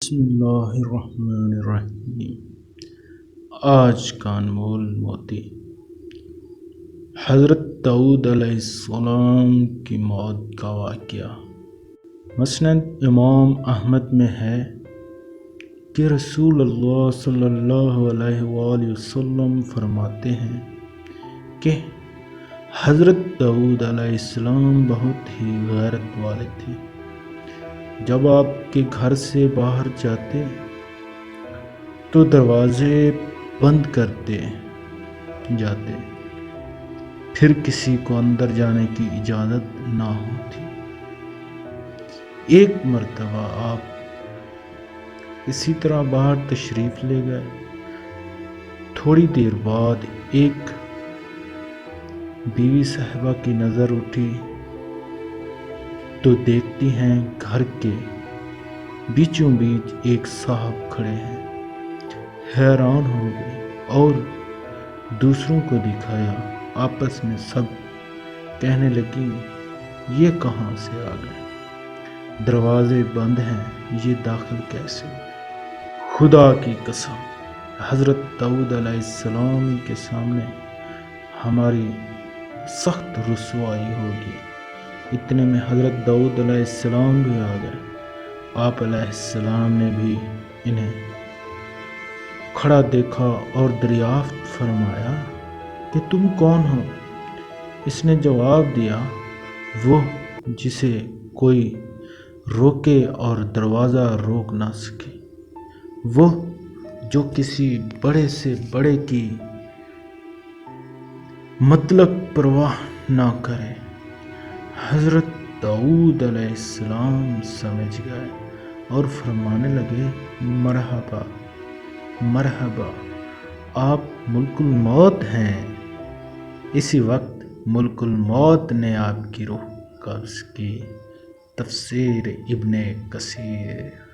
بسم اللہ الرحمن الرحیم۔ آج کا انمول موتی حضرت داؤد علیہ السلام کی موت کا واقعہ۔ مسند امام احمد میں ہے کہ رسول اللہ صلی اللہ علیہ وآلہ وسلم فرماتے ہیں کہ حضرت داؤد علیہ السلام بہت ہی غیرت والے تھے۔ جب آپ کے گھر سے باہر جاتے تو دروازے بند کرتے جاتے، پھر کسی کو اندر جانے کی اجازت نہ ہوتی۔ ایک مرتبہ آپ اسی طرح باہر تشریف لے گئے۔ تھوڑی دیر بعد ایک بیوی صاحبہ کی نظر اٹھی تو دیکھتی ہیں گھر کے بیچوں بیچ ایک صاحب کھڑے ہیں۔ حیران ہو گئی اور دوسروں کو دکھایا۔ آپس میں سب کہنے لگی یہ کہاں سے آ گئے؟ دروازے بند ہیں، یہ داخل کیسے ہوئے؟ خدا کی قسم، حضرت داؤد علیہ السلام کے سامنے ہماری سخت رسوائی ہوگی۔ اتنے میں حضرت داؤد علیہ السلام بھی آ گئے۔ آپ علیہ السلام نے بھی انہیں کھڑا دیکھا اور دریافت فرمایا کہ تم کون ہو؟ اس نے جواب دیا، وہ جسے کوئی روکے اور دروازہ روک نہ سکے، وہ جو کسی بڑے سے بڑے کی مطلق پرواہ نہ کرے۔ حضرت داؤد علیہ السلام سمجھ گئے اور فرمانے لگے، مرحبا مرحبا، آپ ملک الموت ہیں۔ اسی وقت ملک الموت نے آپ کی روح قبض کی۔ تفسیر ابن کثیر۔